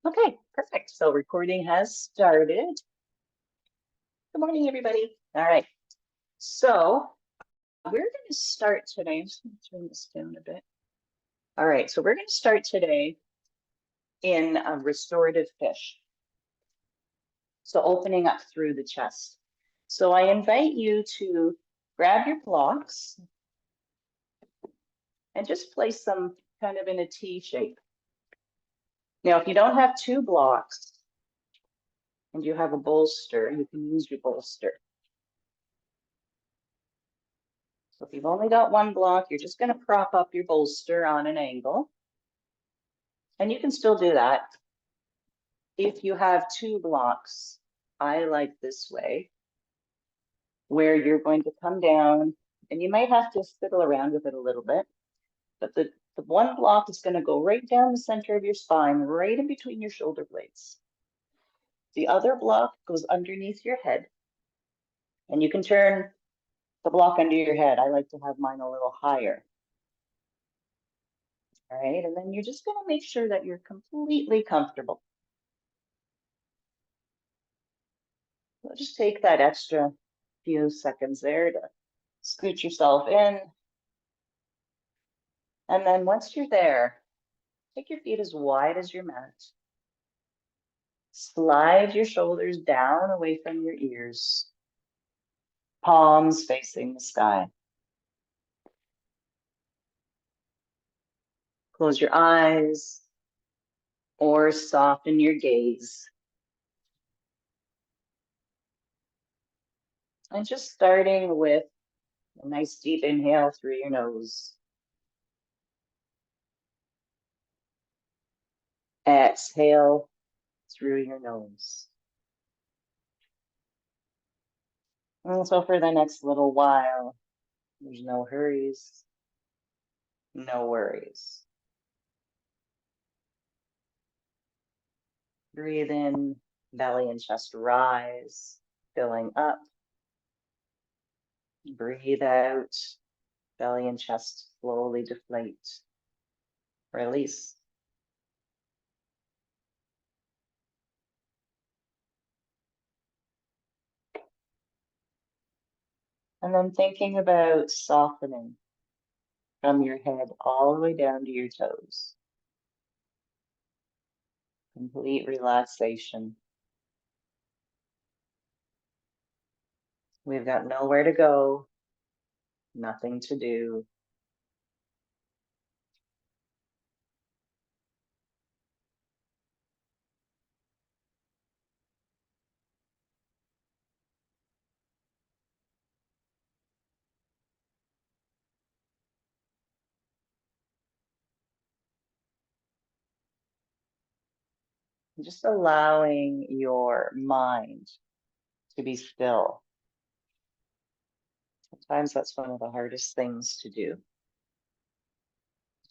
Okay, perfect. So recording has started. Good morning, everybody. All right. So we're going to start today. I'm just going to turn this down a bit. All right. So we're going to start today in a restorative fish. So opening up through the chest. So I invite you to grab your blocks and just place them kind of in a T shape. Now, if you don't have two blocks and you have a bolster, you can use your bolster. So if you've only got one block, you're just going to prop up your bolster on an angle. And you can still do that. If you have two blocks, I like this way, where you're going to come down, and you might have to fiddle around with it a little bit, but the one block is going to go right down the center of your spine, right in between your shoulder blades. The other block goes underneath your head, and you can turn the block under your head. I like to have mine a little higher. All right, and then you're just going to make sure that you're completely comfortable. So just take that extra few seconds there to scoot yourself in. And then once you're there, take your feet as wide as your mat. Slide your shoulders down away from your ears, palms facing the sky. Close your eyes or soften your gaze. And just starting with a nice deep inhale through your nose. Exhale through your nose. And so for the next little while, there's no hurries, no worries. Breathe in, belly and chest rise, filling up. Breathe out, belly and chest slowly deflate. Release. And then thinking about softening from your head all the way down to your toes. Complete relaxation. We've got nowhere to go, nothing to do. Just allowing your mind to be still. Sometimes that's one of the hardest things to do.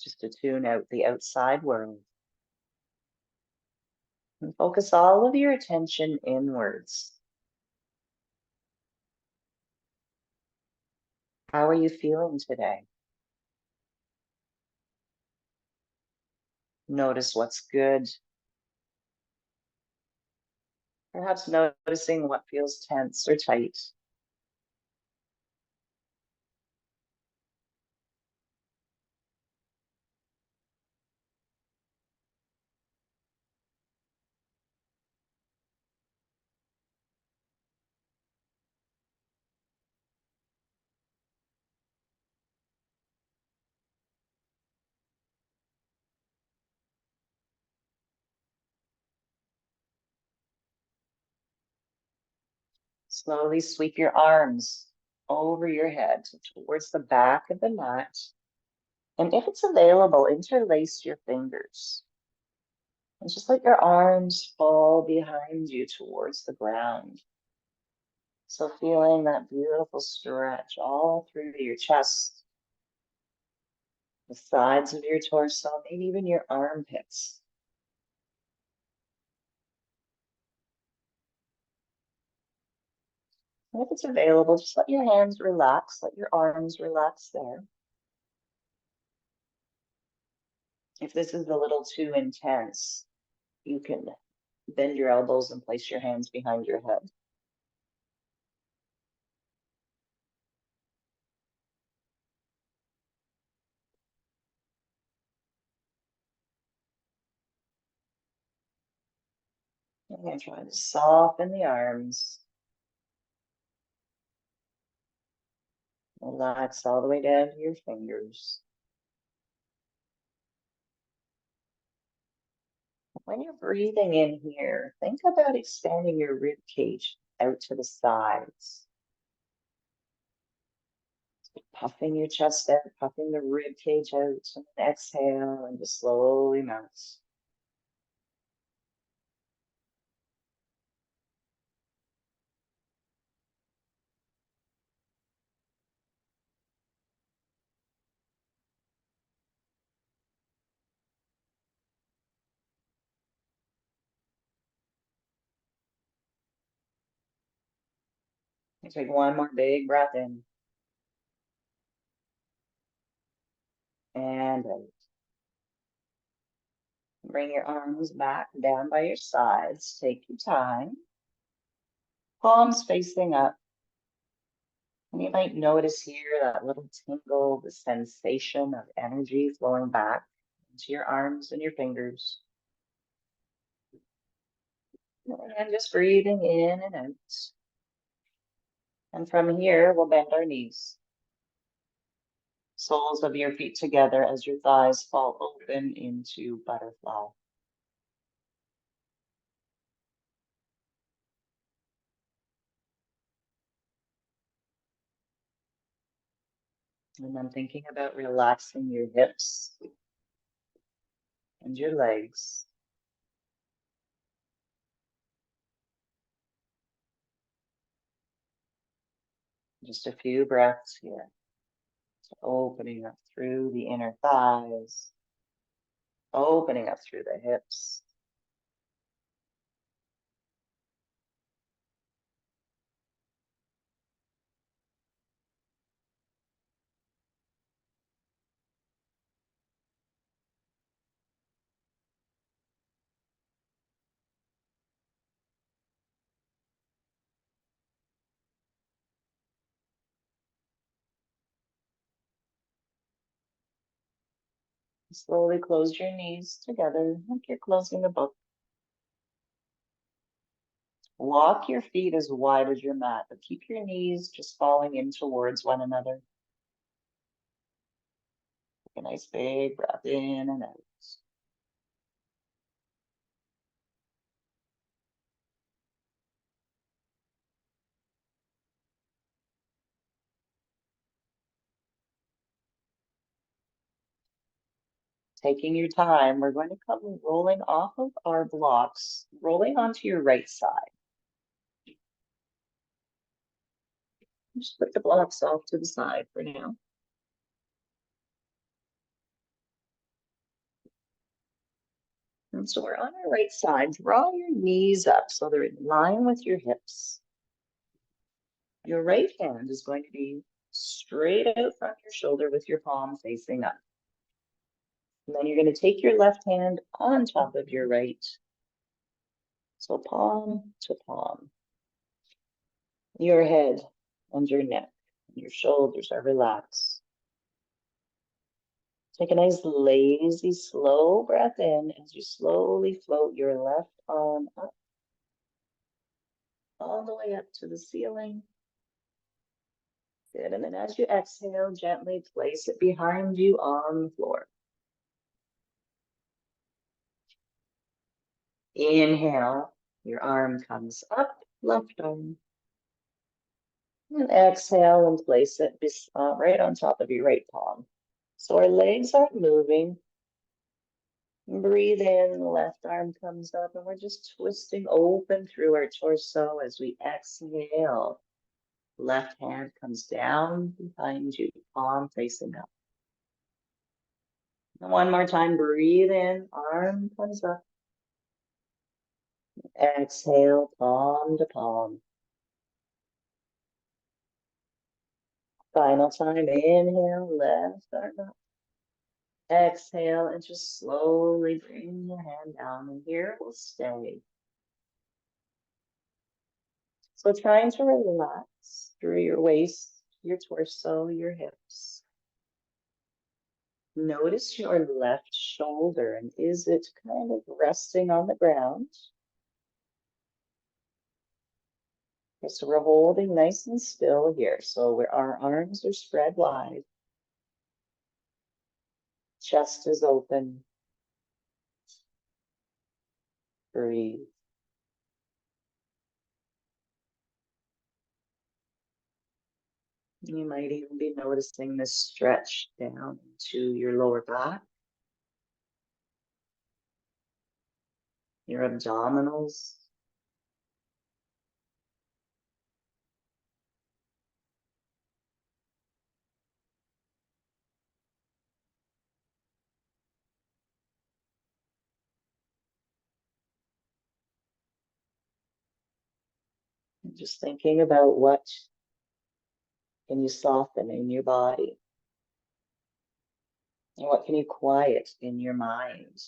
Just to tune out the outside world. And focus all of your attention inwards. How are you feeling today? Notice what's good. Perhaps noticing what feels tense or tight. Slowly sweep your arms over your head towards the back of the mat. And if it's available, interlace your fingers. And just let your arms fall behind you towards the ground. So feeling that beautiful stretch all through your chest, the sides of your torso, maybe even your armpits. And if it's available, just let your hands relax, let your arms relax there. If this is a little too intense, You can bend your elbows and place your hands behind your head. I'm going to try to soften the arms. Relax all the way down to your fingers. When you're breathing in here, think about expanding your rib cage out to the sides. Puffing your chest out, puffing the rib cage out, and exhale and just slowly melt. You take one more big breath in and out. Bring your arms back down by your sides. Take your time. Palms facing up. And you might notice here that little tingle, the sensation of energy flowing back into your arms and your fingers. And just breathing in and out. And from here, we'll bend our knees. Soles of your feet together as your thighs fall open into butterfly. And then thinking about relaxing your hips and your legs. Just a few breaths here. So opening up through the inner thighs, opening up through the hips. Slowly close your knees together like you're closing a book. Walk your feet as wide as your mat, but keep your knees just falling in towards one another. Take a nice big breath in and out. Taking your time, we're going to come rolling off of our blocks, rolling onto your right side. Just put the blocks off to the side for now. And so we're on our right side. Draw your knees up so they're in line with your hips. Your right hand is going to be straight out from your shoulder with your palm facing up. And then you're going to take your left hand on top of your right. So palm to palm. Your head and your neck and your shoulders are relaxed. Take a nice lazy, slow breath in as you slowly float your left arm up, all the way up to the ceiling. Good, and then as you exhale, gently place it behind you on the floor. Inhale, your arm comes up, left arm. And exhale and place it right on top of your right palm. So our legs aren't moving. Breathe in, the left arm comes up, and we're just twisting open through our torso as we exhale. Left hand comes down behind you, palm facing up. And one more time, breathe in, arm comes up. Exhale, palm to palm. Final time, inhale, left arm up. Exhale, and just slowly bring your hand on down, and here we'll stay. So trying to relax through your waist, your torso, your hips. Notice your left shoulder, and is it kind of resting on the ground? Okay, so we're holding nice and still here. So our arms are spread wide. Chest is open. Breathe. You might even be noticing this stretch down into your lower back, your abdominals. And just thinking about what can you soften in your body, and what can you quiet in your mind.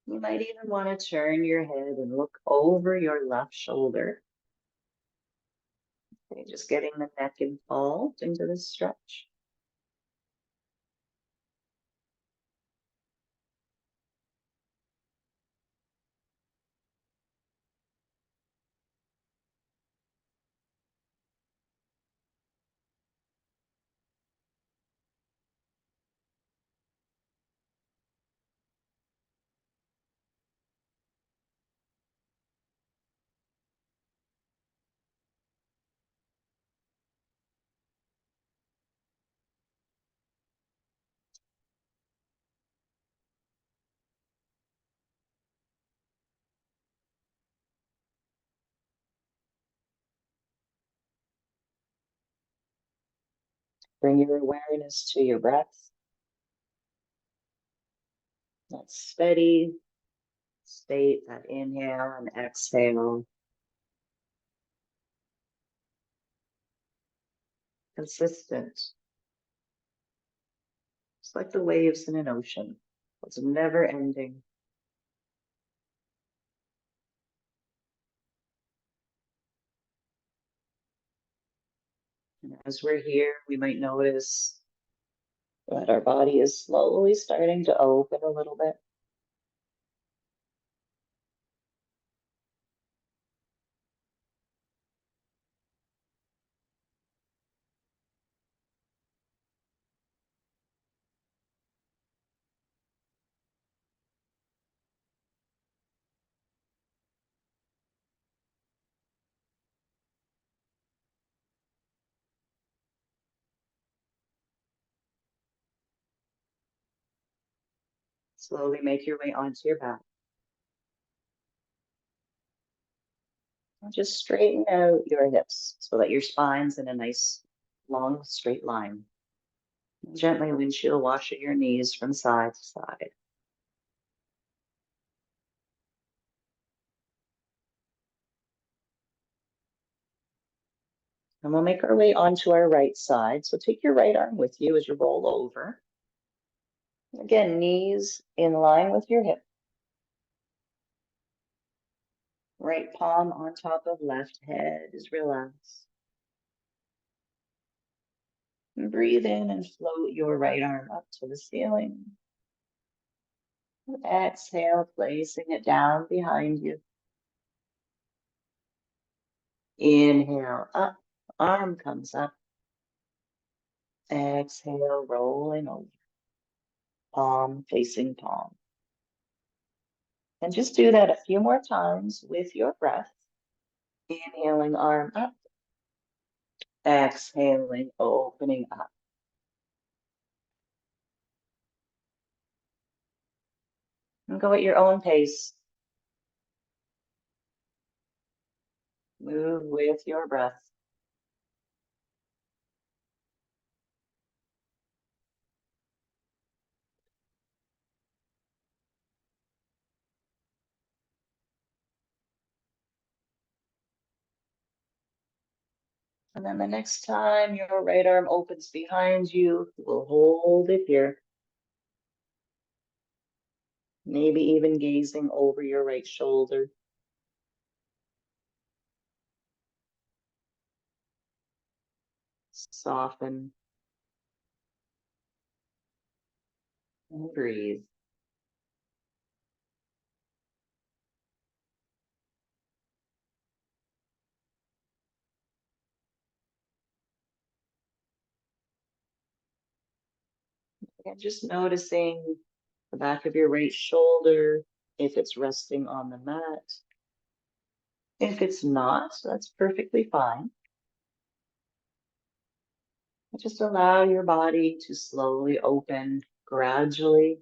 You might even want to turn your head and look over your left shoulder. Okay, just getting the neck involved into the stretch. Bring your awareness to your breath. That steady state, that inhale and exhale. Consistent. It's like the waves in an ocean. It's never ending. And as we're here, we might notice that our body is slowly starting to open a little bit. Slowly make your way onto your back. And just straighten out your hips so that your spine's in a nice, long, straight line. And gently windshield wash your knees from side to side. And we'll make our way onto our right side. So take your right arm with you as you roll over. Again, knees in line with your hip. Right palm on top of left, head is relaxed. And breathe in and float your right arm up to the ceiling. And exhale, placing it down behind you. Inhale up, arm comes up. Exhale, rolling over. Palm facing palm. And just do that a few more times with your breath. Inhaling, arm up. Exhaling, opening up. And go at your own pace. Move with your breath. And then the next time your right arm opens behind you, we'll hold it here. Maybe even gazing over your right shoulder. Soften and breathe. And just noticing the back of your right shoulder, if it's resting on the mat. If it's not, that's perfectly fine. Just allow your body to slowly open gradually.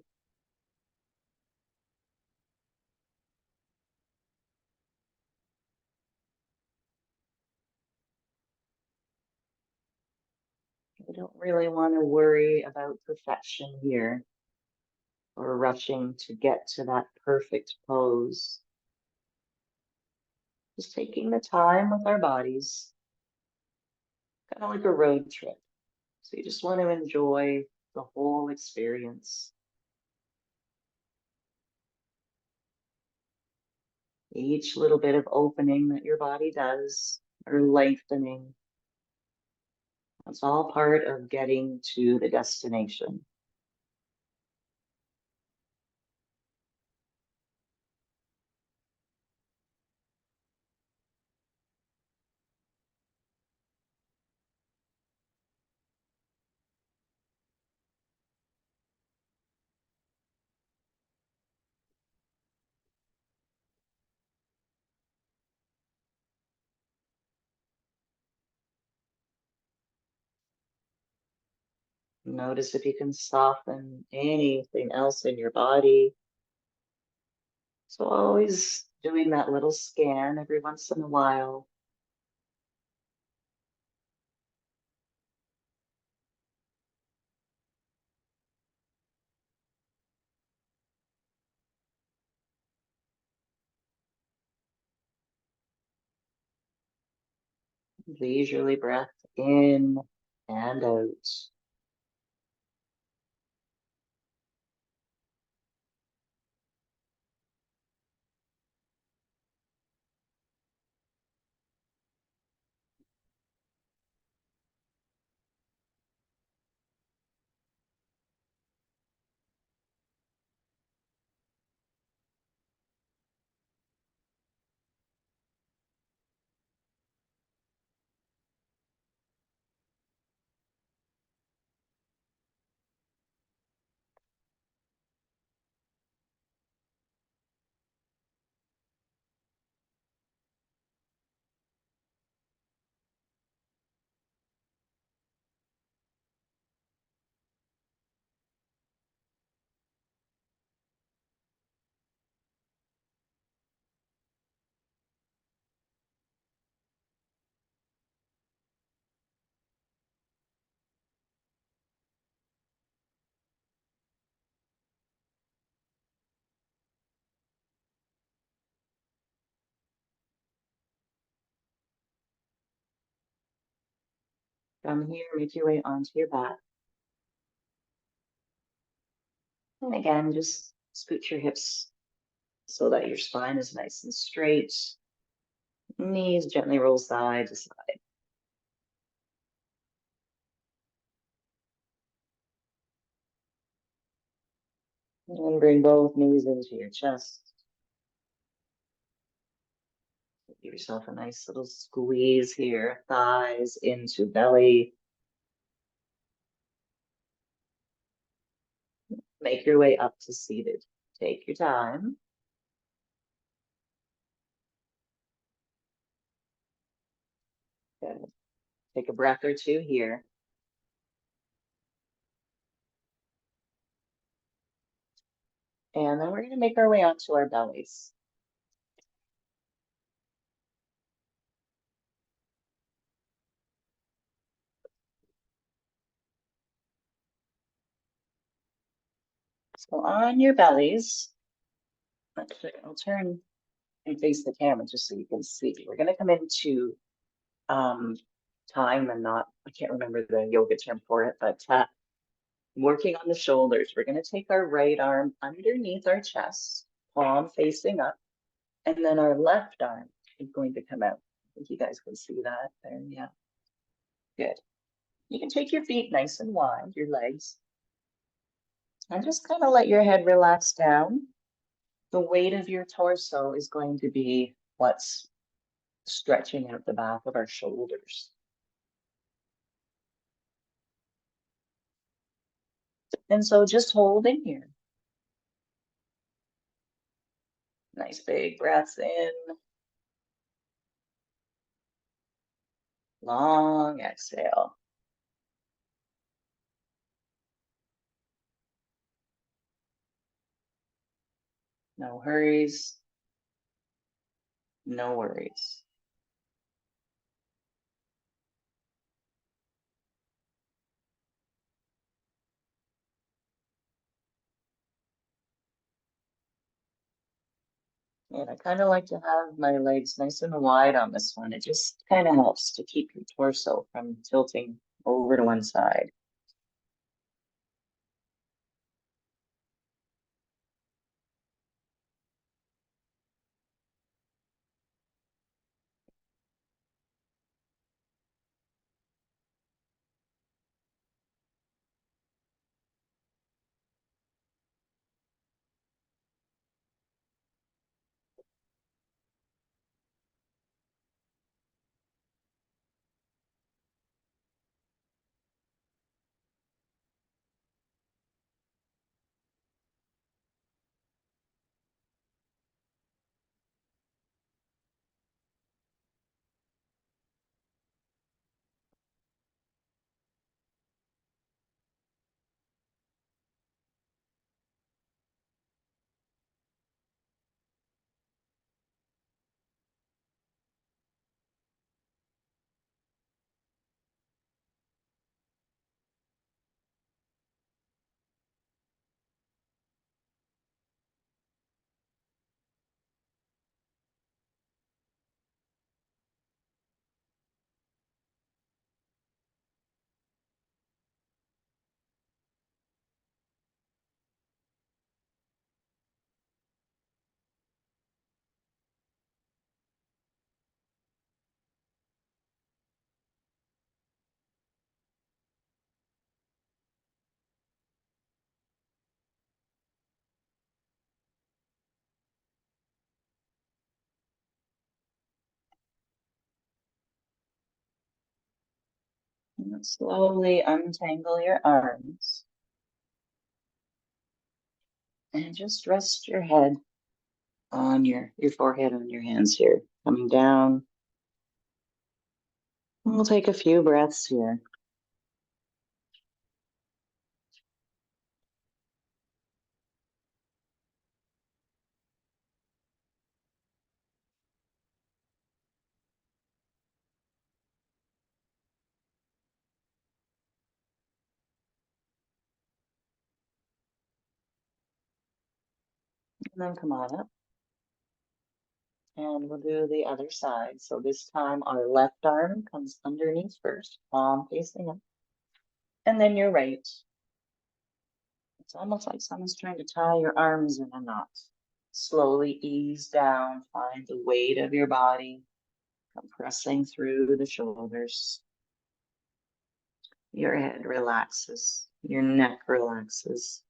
We don't really want to worry about perfection here or rushing to get to that perfect pose. Just taking the time with our bodies, kind of like a road trip. So you just want to enjoy the whole experience. Each little bit of opening that your body does, or lengthening, that's all part of getting to the destination. Notice if you can soften anything else in your body. So always doing that little scan every once in a while. Leisurely breath in and out. From here, make your way onto your back. And again, just scoot your hips so that your spine is nice and straight. Knees gently roll side to side. And bring both knees into your chest. Give yourself a nice little squeeze here. Thighs into belly. Make your way up to seated. Take your time. Good. Take a breath or two here. And then we're going to make our way onto our bellies. So on your bellies, actually, I'll turn and face the camera just so you can see. We're going to come into time and not, I can't remember the yoga term for it, but working on the shoulders. We're going to take our right arm underneath our chest, palm facing up, and then our left arm is going to come out. I think you guys can see that there. Yeah, good. You can take your feet nice and wide, your legs, and just kind of let your head relax down. The weight of your torso is going to be what's stretching out the back of our shoulders. And so just hold in here. Nice big breaths in. Long exhale. No hurries. No worries. And I kind of like to have my legs nice and wide on this one. It just kind of helps to keep your torso from tilting over to one side. And slowly untangle your arms. And just rest your head on your forehead on your hands here. Coming down. And we'll take a few breaths here. And then come on up. And we'll do the other side. So this time our left arm comes underneath first, palm facing up. And then your right. It's almost like someone's trying to tie your arms in a knot. Slowly ease down, find the weight of your body compressing through the shoulders. Your head relaxes, your neck relaxes.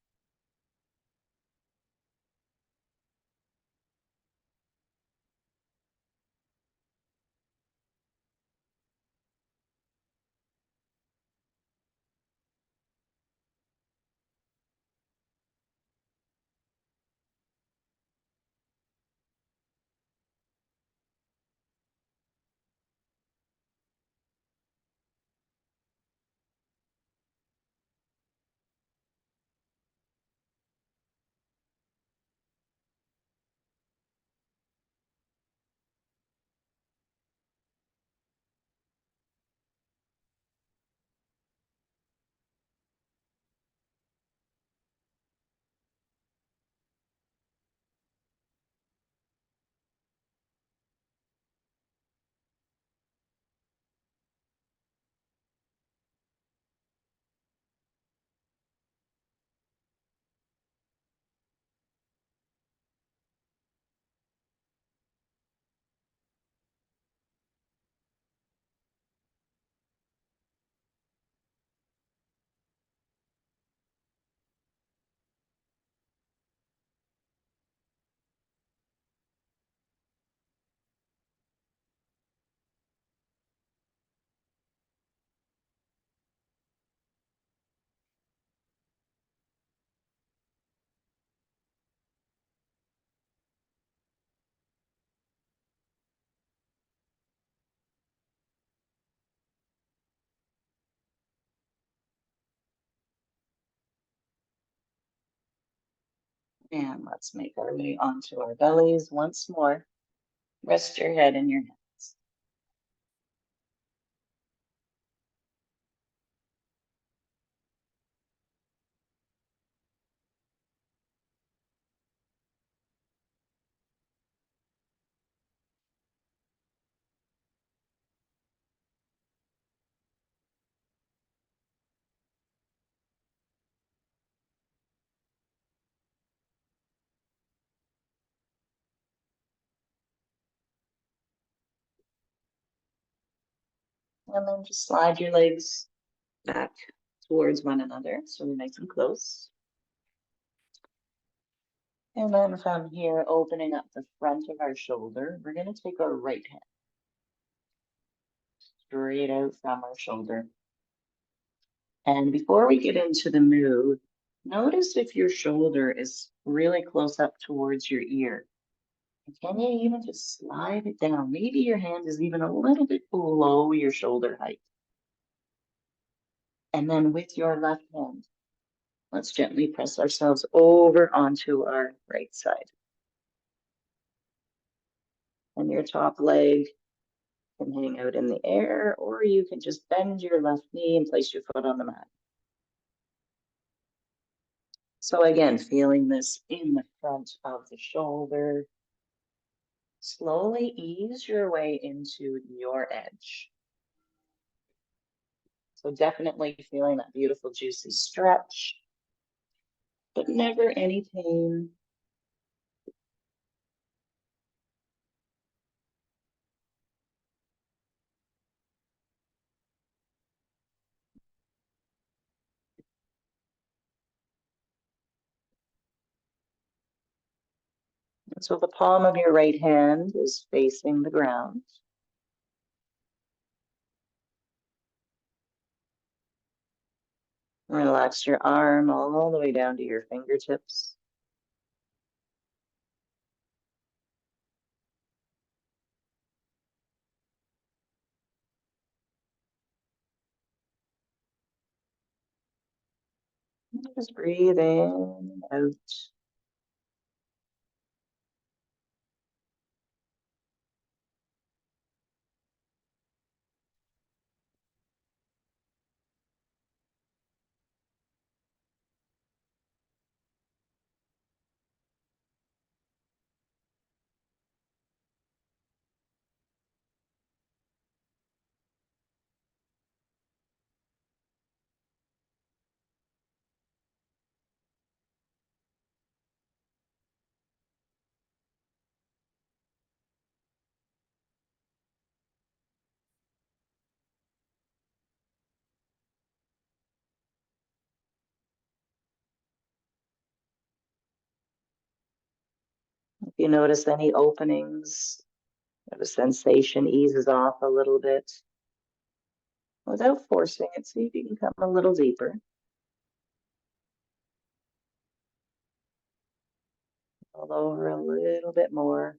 And let's make our way onto our bellies once more. Rest your head in your hands. And then just slide your legs back towards one another so we're nice and close. And then from here, opening up the front of our shoulder, we're going to take our right hand straight out from our shoulder. And before we get into the move, notice if your shoulder is really close up towards your ear. Can you even just slide it down? Maybe your hand is even a little bit below your shoulder height. And then with your left hand, let's gently press ourselves over onto our right side. And your top leg can hang out in the air, or you can just bend your left knee and place your foot on the mat. So again, feeling this in the front of the shoulder. Slowly ease your way into your edge. So definitely feeling that beautiful, juicy stretch, but never any pain. And so the palm of your right hand is facing the ground. Relax your arm all the way down to your fingertips. Just breathe in and out. If you notice any openings, the sensation eases off a little bit. Without forcing it, see if you can come a little deeper. All over a little bit more.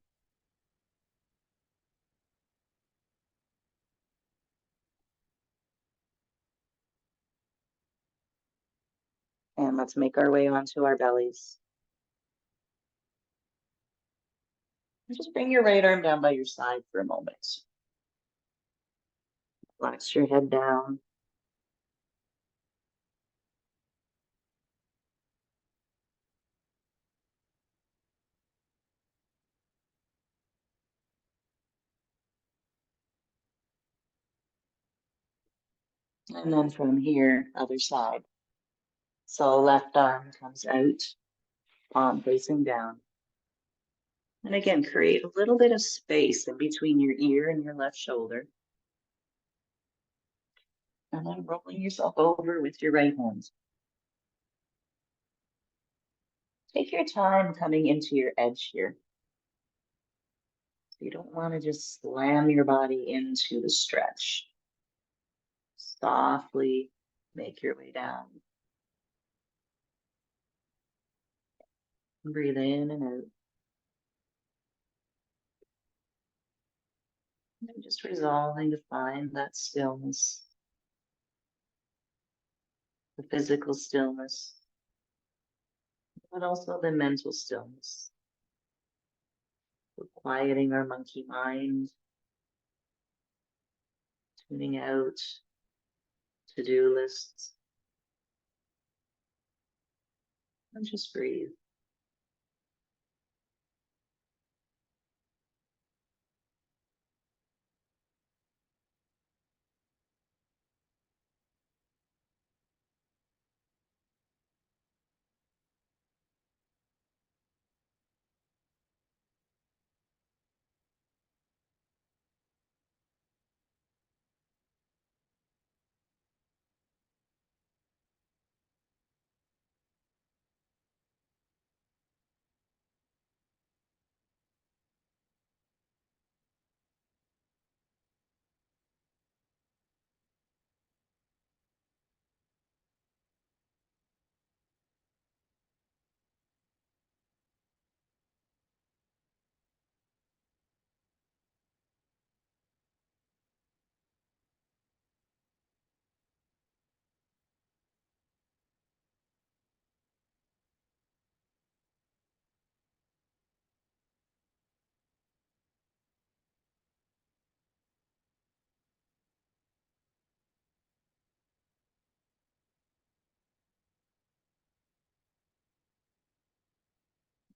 And let's make our way onto our bellies. And just bring your right arm down by your side for a moment. Relax your head down. And then from here, other side. So left arm comes out, palm facing down. And again, create a little bit of space in between your ear and your left shoulder. And then rolling yourself over with your right hand. Take your time coming into your edge here. You don't want to just slam your body into the stretch. Softly make your way down. Breathe in and out. And just resolving to find that stillness, the physical stillness, but also the mental stillness. We're quieting our monkey mind, tuning out to-do lists, and just breathe.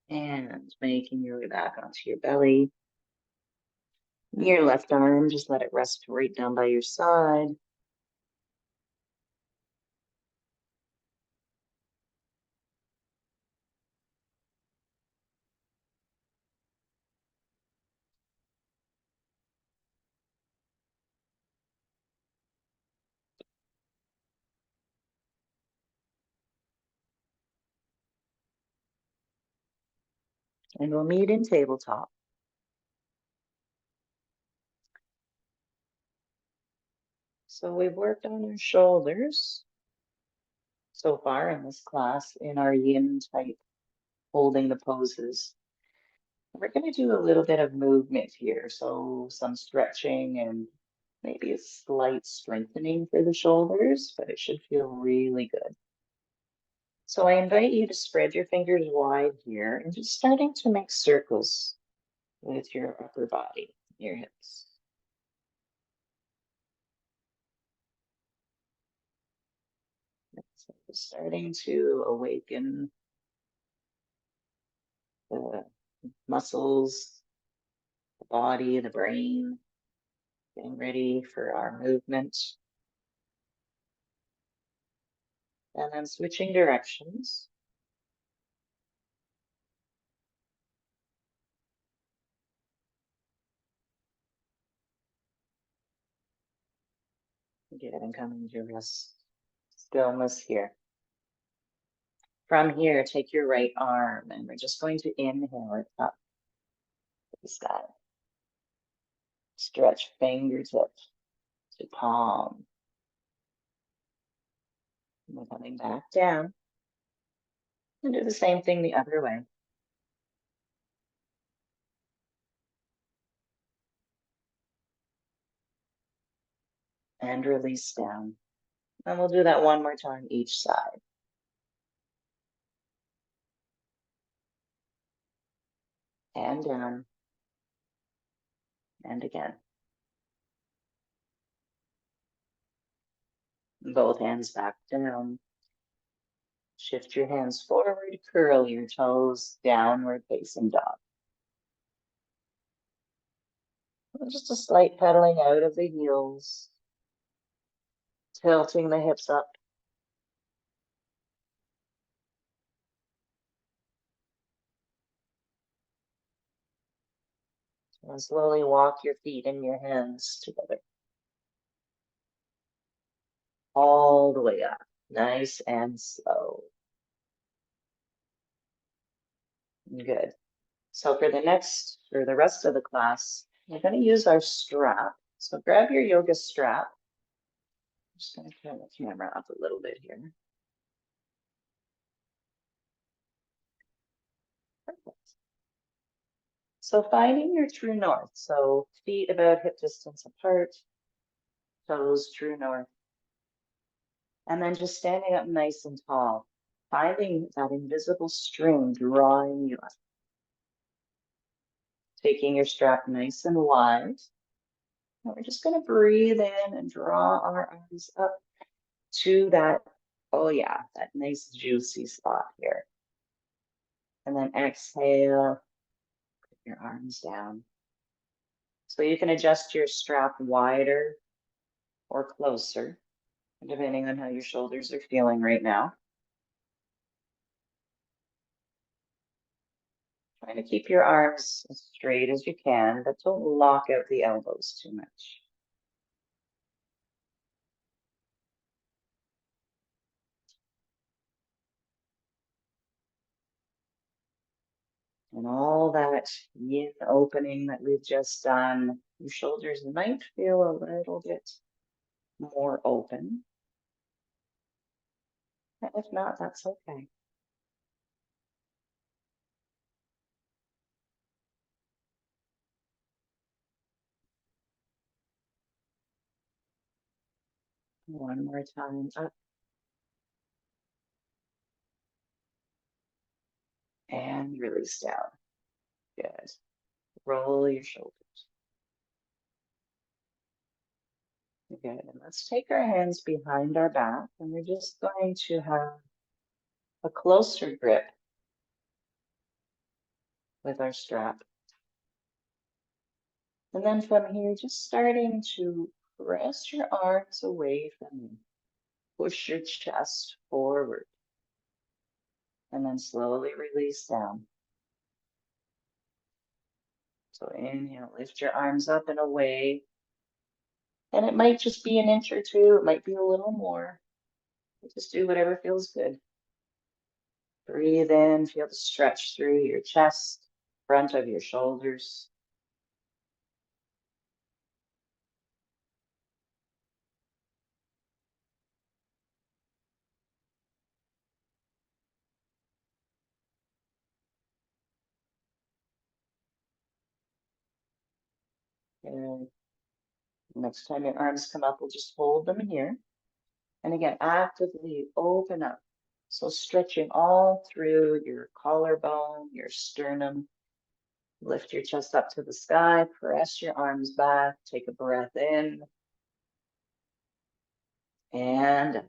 And making your way back onto your belly. Your left arm, just let it rest right down by your side. And we'll meet in tabletop. So we've worked on our shoulders so far in this class in our yin type holding the poses. We're going to do a little bit of movement here. So some stretching and maybe a slight strengthening for the shoulders, but it should feel really good. So I invite you to spread your fingers wide here and just starting to make circles with your upper body, your hips. So starting to awaken the muscles, the body, the brain, getting ready for our movement. And then switching directions. Good, and coming to rest, stillness here. From here, take your right arm and we're just going to inhale it up to the sky. Stretch fingertips to palm. And we're coming back down. And do the same thing the other way. And release down. And we'll do that one more time each side. And down. And again. Both hands back down. Shift your hands forward, curl your toes, downward facing dog. Just a slight pedaling out of the heels, tilting the hips up. And slowly walk your feet and your hands together. All the way up, nice and slow. Good. So for the rest of the class, we're going to use our strap. So grab your yoga strap. I'm just going to turn the camera up a little bit here. Perfect. So finding your true north. So feet about hip distance apart, toes true north. And then just standing up nice and tall. finding that invisible string drawing you up. Taking your strap nice and wide. And we're just going to breathe in and draw our arms up to that, oh yeah, that nice juicy spot here. And then exhale, put your arms down. So you can adjust your strap wider or closer, depending on how your shoulders are feeling right now. Trying to keep your arms as straight as you can, but don't lock out the elbows too much. And all that yin opening that we've just done, your shoulders might feel a little bit more open. And if not, that's okay. One more time, up and release down. Good. Roll your shoulders. Good. And let's take our hands behind our back, and we're just going to have a closer grip with our strap. And then from here, just starting to press your arms away from you. Push your chest forward. And then slowly release down. So inhale, lift your arms up and away. And it might just be an inch or two, it might be a little more. Just do whatever feels good. Breathe in, feel the stretch through your chest, front of your shoulders. And next time your arms come up, we'll just hold them here. And again, actively open up. So stretching all through your collarbone, your sternum. Lift your chest up to the sky, press your arms back, take a breath in. And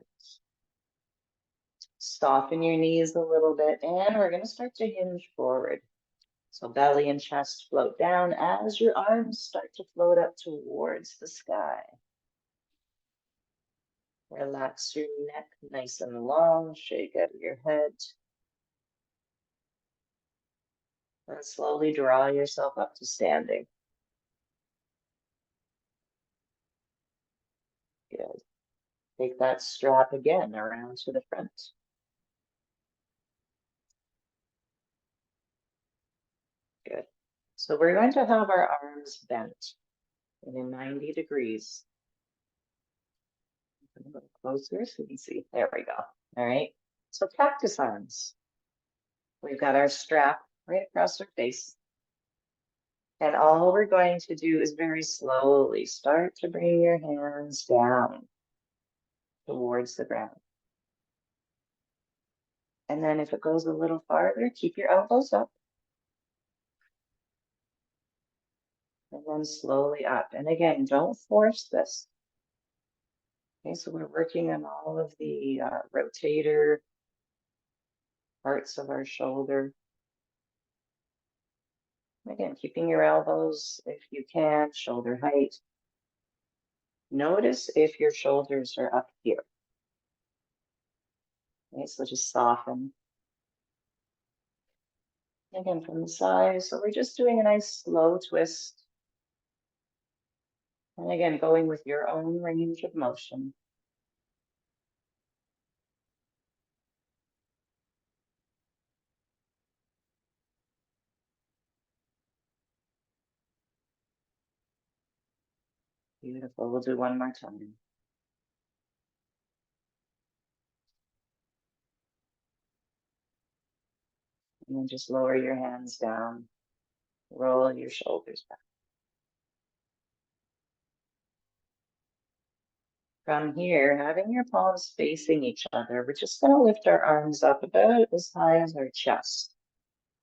soften your knees a little bit. And we're going to start to hinge forward. So belly and chest float down as your arms start to float up towards the sky. Relax your neck nice and long, shake out of your head. And slowly draw yourself up to standing. Good. Take that strap again around to the front. Good. So we're going to have our arms bent in 90 degrees. A little closer so you can see. There we go. All right. So cactus arms. We've got our strap right across our face. And all we're going to do is very slowly start to bring your hands down towards the ground. And then if it goes a little farther, keep your elbows up. And then slowly up. And again, don't force this. Okay, so we're working on all of the rotator parts of our shoulder. Again, keeping your elbows, if you can, shoulder height. Notice if your shoulders are up here. Okay, so just soften. Again, from the side. So we're just doing a nice slow twist. And again, going with your own range of motion. Beautiful. We'll do one more time. And then just lower your hands down. Roll your shoulders back. From here, having your palms facing each other, we're just going to lift our arms up about as high as our chest.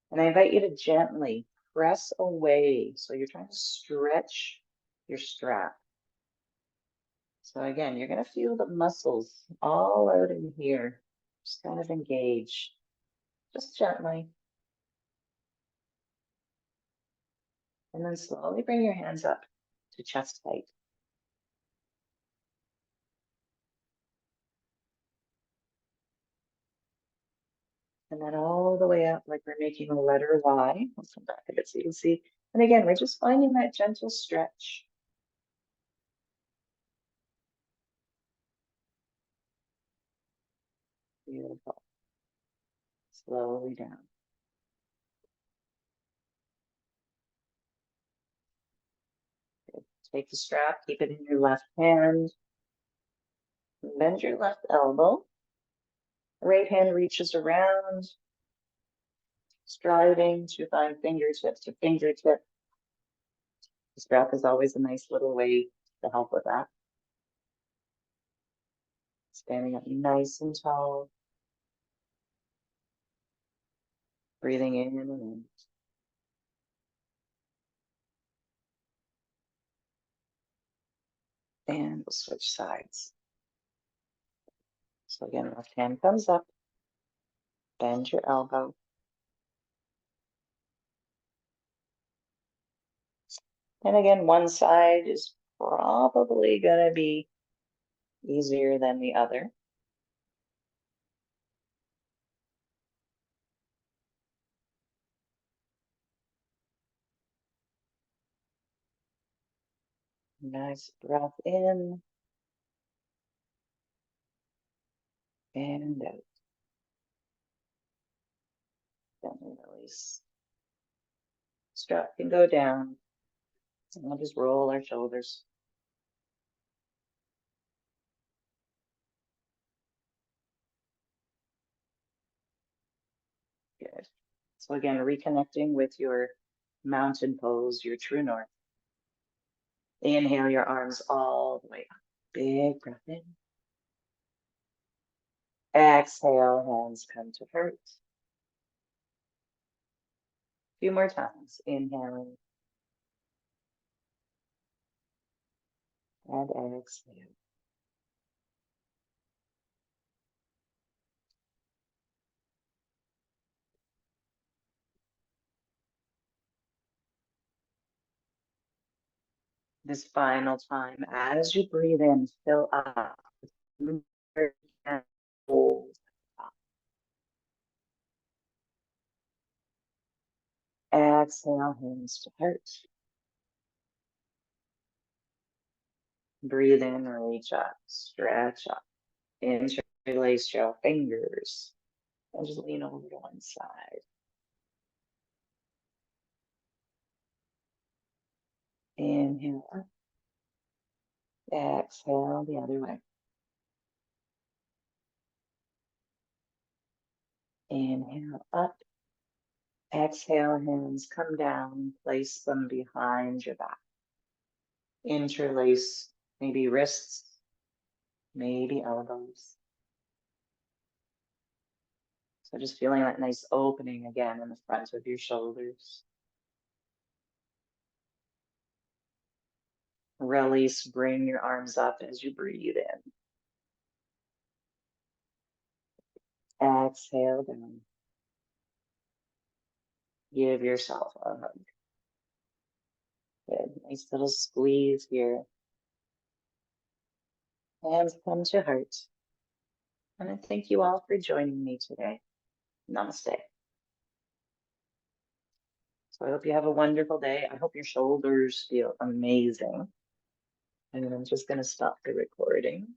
And I invite you to gently press away. So you're trying to stretch your strap. So again, you're going to feel the muscles all out in here, just kind of engage, just gently. And then slowly bring your hands up to chest height. And then all the way up like we're making a letter Y. I'll come back a bit so you can see. And again, we're just finding that gentle stretch. Beautiful. Slowly down. Good. Take the strap, keep it in your left hand. Bend your left elbow. Right hand reaches around, striving to find fingertip to fingertip. The strap is always a nice little way to help with that. Standing up nice and tall. Breathing in and out. And we'll switch sides. So again, left hand comes up. Bend your elbow. And again, one side is probably going to be easier than the other. Nice breath in and out. Gently release. Strap can go down. And we'll just roll our shoulders. Good. So again, reconnecting with your mountain pose, your true north. Inhale your arms all the way up. Big breath in. Exhale, hands come to heart. A few more times. Inhaling. And exhale. This final time, as you breathe in, fill up. Hold. Exhale, hands to heart. Breathe in, reach up, stretch up, interlace your fingers, and just lean over to one side. Inhale up. Exhale the other way. Inhale up. Exhale, hands come down, place them behind your back. Interlace maybe wrists, maybe elbows. So just feeling that nice opening again in the front of your shoulders. Release, bring your arms up as you breathe in. Exhale down. Give yourself a hug. Good. Nice little squeeze here. Hands come to heart. And I thank you all for joining me today. Namaste. So I hope you have a wonderful day. I hope your shoulders feel amazing. And I'm just going to stop the recording.